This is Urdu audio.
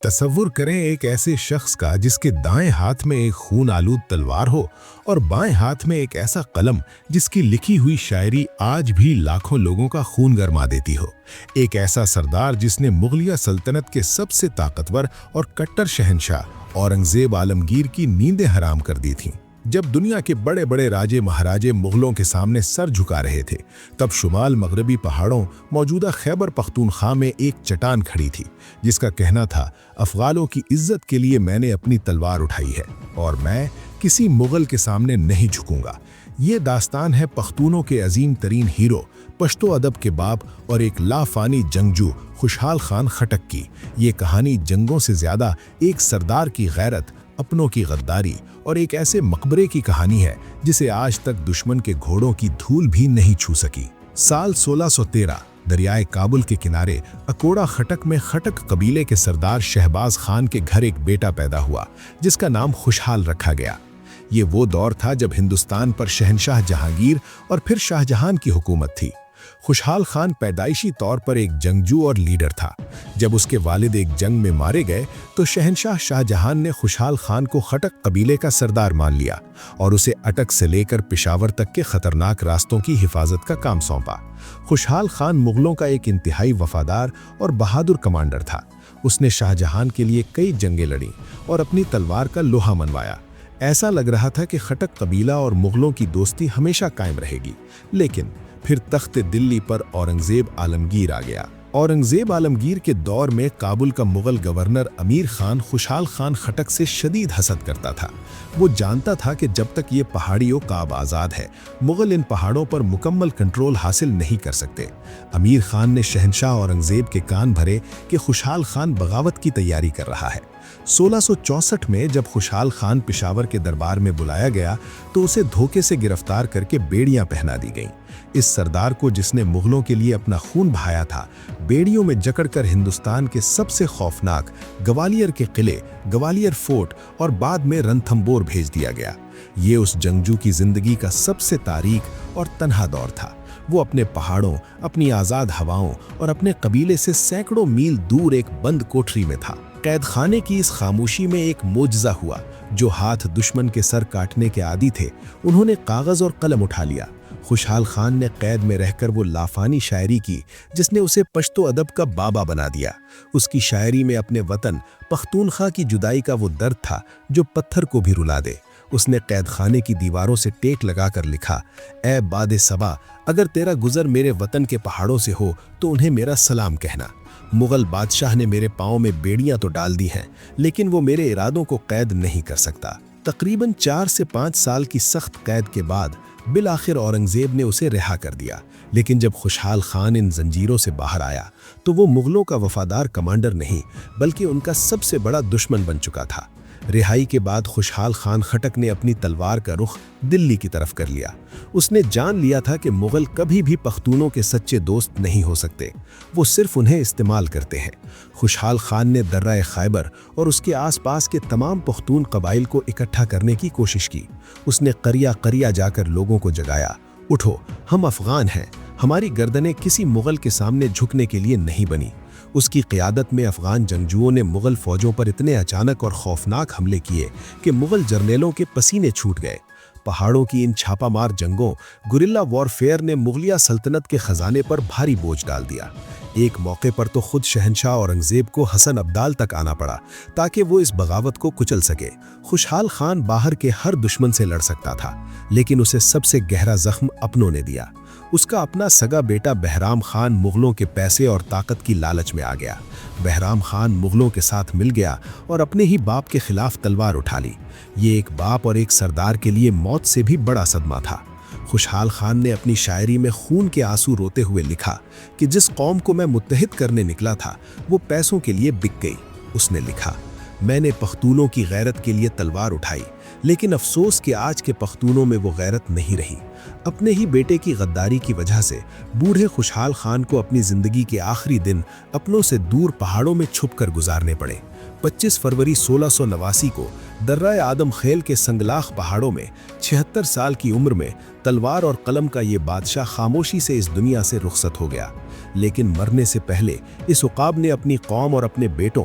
تصور کریں ایک ایسے شخص کا جس کے دائیں ہاتھ میں ایک خون آلود تلوار ہو اور بائیں ہاتھ میں ایک ایسا قلم جس کی لکھی ہوئی شاعری آج بھی لاکھوں لوگوں کا خون گرما دیتی ہو۔ ایک ایسا سردار جس نے مغلیہ سلطنت کے سب سے طاقتور اور کٹر شہنشاہ اورنگزیب عالمگیر کی نیندیں حرام کر دی تھیں۔ جب دنیا کے بڑے بڑے راجے مہاراجے مغلوں کے سامنے سر جھکا رہے تھے، تب شمال مغربی پہاڑوں موجودہ خیبر پختونخوا میں ایک چٹان کھڑی تھی جس کا کہنا تھا، افغانوں کی عزت کے لیے میں نے اپنی تلوار اٹھائی ہے اور میں کسی مغل کے سامنے نہیں جھکوں گا۔ یہ داستان ہے پختونوں کے عظیم ترین ہیرو، پشتو ادب کے باپ اور ایک لافانی جنگجو خوشحال خان خٹک کی۔ یہ کہانی جنگوں سے زیادہ ایک سردار کی غیرت، اپنوں کی غداری اور ایک ایسے مقبرے کی کہانی ہے جسے آج تک دشمن کے گھوڑوں کی دھول بھی نہیں چھو سکی۔ سال 1613 دریائے کابل کے کنارے اکوڑا خٹک میں خٹک قبیلے کے سردار شہباز خان کے گھر ایک بیٹا پیدا ہوا جس کا نام خوشحال رکھا گیا۔ یہ وہ دور تھا جب ہندوستان پر شہنشاہ جہانگیر اور پھر شاہ جہان کی حکومت تھی۔ خوشحال خان پیدائشی طور پر ایک جنگجو اور لیڈر تھا۔ جب اس کے والد ایک جنگ میں مارے گئے تو شہنشاہ شاہ جہان نے خوشحال خان کو خٹک قبیلے کا سردار مان لیا اور اسے اٹک سے لے کر پشاور تک کے خطرناک راستوں کی حفاظت کا کام سونپا۔ خوشحال خان مغلوں کا ایک انتہائی وفادار اور بہادر کمانڈر تھا۔ اس نے شاہ جہان کے لیے کئی جنگیں لڑیں اور اپنی تلوار کا لوہا منوایا۔ ایسا لگ رہا تھا کہ خٹک قبیلہ اور مغلوں کی دوستی ہمیشہ قائم رہے گی، لیکن پھر تخت دلی پر اورنگزیب عالمگیر آ گیا۔ اورنگزیب عالمگیر کے دور میں کابل کا مغل گورنر امیر خان خوشحال خان خٹک سے شدید حسد کرتا تھا۔ وہ جانتا تھا کہ جب تک یہ پہاڑیوں کعب آزاد ہے، مغل ان پہاڑوں پر مکمل کنٹرول حاصل نہیں کر سکتے۔ امیر خان نے شہنشاہ اورنگزیب کے کان بھرے کہ خوشحال خان بغاوت کی تیاری کر رہا ہے۔ 1664 میں جب خوشحال خان پشاور کے دربار میں بلایا گیا تو اسے دھوکے سے گرفتار کر کے بیڑیاں پہنا دی گئیں۔ اس سردار کو، جس نے مغلوں کے لیے اپنا خون بہایا تھا، بیڑیوں میں جکڑ کر ہندوستان کے سب سے خوفناک گوالیر کے قلعے، گوالیر فورٹ اور بعد میں رنتھمبور بھیج دیا گیا۔ یہ اس جنگجو کی زندگی کا سب سے تاریک اور تنہا دور تھا۔ وہ اپنے پہاڑوں، اپنی آزاد ہواؤں اور اپنے قبیلے سے سینکڑوں میل دور ایک بند کوٹری میں تھا۔ قید خانے کی اس خاموشی میں ایک معجزہ ہوا۔ جو ہاتھ دشمن کے سر کاٹنے کے عادی تھے، انہوں نے کاغذ اور قلم اٹھا لیا۔ خوشحال خان نے قید میں رہ کر وہ لافانی شاعری کی جس نے اسے پشتو ادب کا بابا بنا دیا۔ اس کی شاعری میں اپنے وطن پختونخوا کی جدائی کا وہ درد تھا جو پتھر کو بھی رلا دے۔ اس نے قید خانے کی دیواروں سے ٹیک لگا کر لکھا، اے باد صبا، اگر تیرا گزر میرے وطن کے پہاڑوں سے ہو تو انہیں میرا سلام کہنا۔ مغل بادشاہ نے میرے پاؤں میں بیڑیاں تو ڈال دی ہیں، لیکن وہ میرے ارادوں کو قید نہیں کر سکتا۔ تقریباً 4 سے 5 سال کی سخت قید کے بعد بالآخر اورنگزیب نے اسے رہا کر دیا۔ لیکن جب خوشحال خان ان زنجیروں سے باہر آیا تو وہ مغلوں کا وفادار کمانڈر نہیں بلکہ ان کا سب سے بڑا دشمن بن چکا تھا۔ رہائی کے بعد خوشحال خان خٹک نے اپنی تلوار کا رخ دلی کی طرف کر لیا۔ اس نے جان لیا تھا کہ مغل کبھی بھی پختونوں کے سچے دوست نہیں ہو سکتے، وہ صرف انہیں استعمال کرتے ہیں۔ خوشحال خان نے درہ خیبر اور اس کے آس پاس کے تمام پختون قبائل کو اکٹھا کرنے کی کوشش کی۔ اس نے قریہ قریہ جا کر لوگوں کو جگایا، اٹھو، ہم افغان ہیں، ہماری گردنیں کسی مغل کے سامنے جھکنے کے لیے نہیں بنی۔ اس کی قیادت میں افغان جنگجوؤں نے مغل فوجوں پر اتنے اچانک اور خوفناک حملے کیے کہ مغل جرنیلوں کے پسینے چھوٹ گئے۔ پہاڑوں کی ان چھاپہ مار جنگوں، گوریلا وارفیئر نے مغلیہ سلطنت کے خزانے پر بھاری بوجھ ڈال دیا۔ ایک موقع پر تو خود شہنشاہ اورنگزیب کو حسن ابدال تک آنا پڑا تاکہ وہ اس بغاوت کو کچل سکے۔ خوشحال خان باہر کے ہر دشمن سے لڑ سکتا تھا، لیکن اسے سب سے گہرا زخم اپنوں نے دیا۔ اس کا اپنا سگا بیٹا بہرام خان مغلوں کے پیسے اور طاقت کی لالچ میں آ گیا۔ بہرام خان مغلوں کے ساتھ مل گیا اور اپنے ہی باپ کے خلاف تلوار اٹھا لی۔ یہ ایک باپ اور ایک سردار کے لیے موت سے بھی بڑا صدمہ تھا۔ خوشحال خان نے اپنی شاعری میں خون کے آنسو روتے ہوئے لکھا کہ جس قوم کو میں متحد کرنے نکلا تھا وہ پیسوں کے لیے بک گئی۔ اس نے لکھا، میں نے پختونوں کی غیرت کے لیے تلوار اٹھائی، لیکن افسوس کہ آج کے پختونوں میں وہ غیرت نہیں رہی۔ اپنے ہی بیٹے کی غداری کی وجہ سے بوڑھے خوشحال خان کو اپنی زندگی کے آخری دن اپنوں سے دور پہاڑوں میں چھپ کر گزارنے پڑے۔ 25 فروری 1689 کو درہ آدم خیل کے سنگلاخ پہاڑوں میں 76 سال کی عمر میں تلوار اور قلم کا یہ بادشاہ خاموشی سے اس دنیا سے رخصت ہو گیا۔ لیکن مرنے سے پہلے اس عقاب نے اپنی قوم اور اپنے بیٹوں